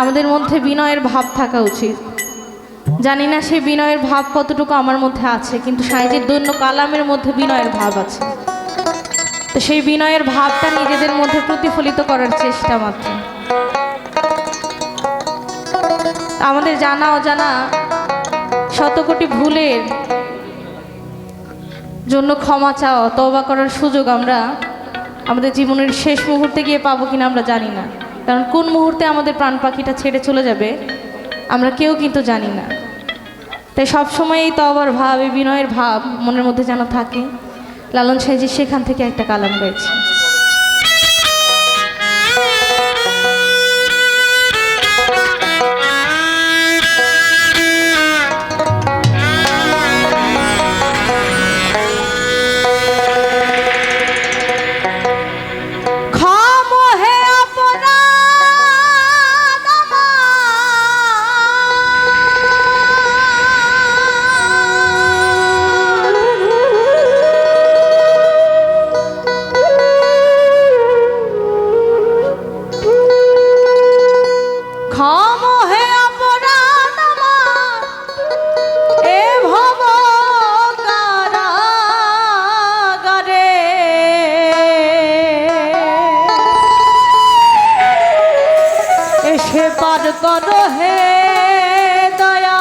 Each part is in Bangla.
আমাদের মধ্যে বিনয়ের ভাব থাকা উচিত। জানি না সেই বিনয়ের ভাব কতটুকু আমার মধ্যে আছে, কিন্তু সাইজের দৈন্য কালামের মধ্যে বিনয়ের ভাব আছে। তো সেই বিনয়ের ভাবটা নিজেদের মধ্যে প্রতিফলিত করার চেষ্টা মাত্র। আমাদের জানা অজানা শত কোটি ভুলের জন্য ক্ষমা চাওয়া, তওবা করার সুযোগ আমরা আমাদের জীবনের শেষ মুহূর্তে গিয়ে পাবো কিনা আমরা জানি না। কারণ কোন মুহূর্তে আমাদের প্রাণ পাখিটা ছেড়ে চলে যাবে আমরা কেউ কিন্তু জানি না। তাই সবসময় এই তওবার ভাব, এই বিনয়ের ভাব মনের মধ্যে যেন থাকে। লালন সাইজি সেখান থেকে একটা কালাম গাইছে। পার করো হে দয়া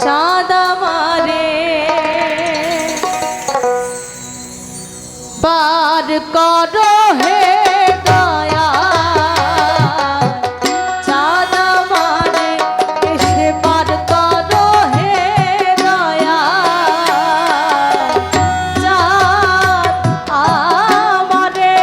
চাঁদ আমারে, পার করো হে দয়া চাঁদ আমারে, এসে পার করো হে দয়া চাঁদ আমারে।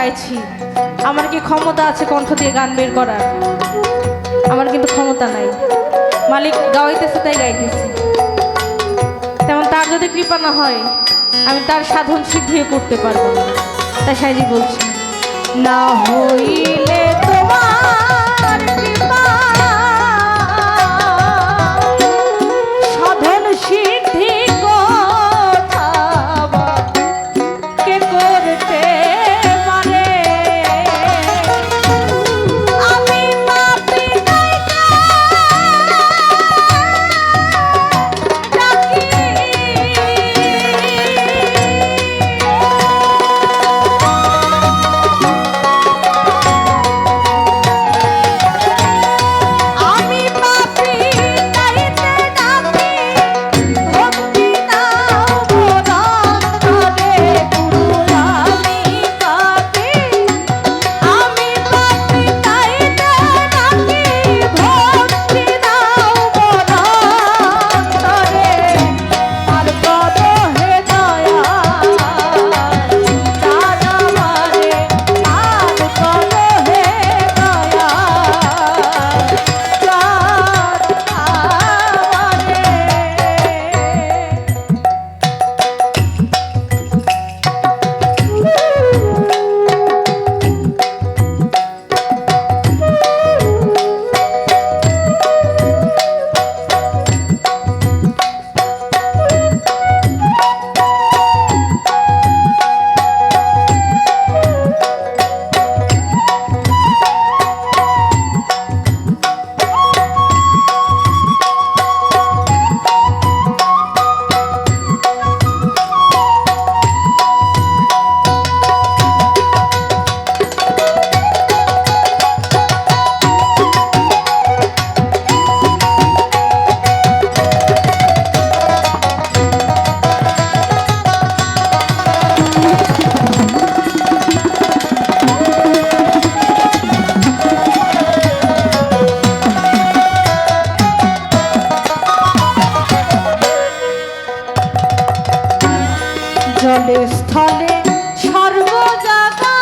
গাইছি। আমার কি ক্ষমতা আছে কণ্ঠ দিয়ে গান বের করার? আমার কিন্তু ক্ষমতা নাই। মালিক গাওয়াইতেছে তাই গাইতেছি। তেমন তার যদি কৃপা না হয় আমি তার সাধন সিদ্ধিও করতে পারবো না। তাই সাইজি বলছি, না হইলে তোমার কৃপা সাধন সিদ্ধি কথা কে করতে পারে? আমি পাপী জলে স্থলে সর্ব জায়গা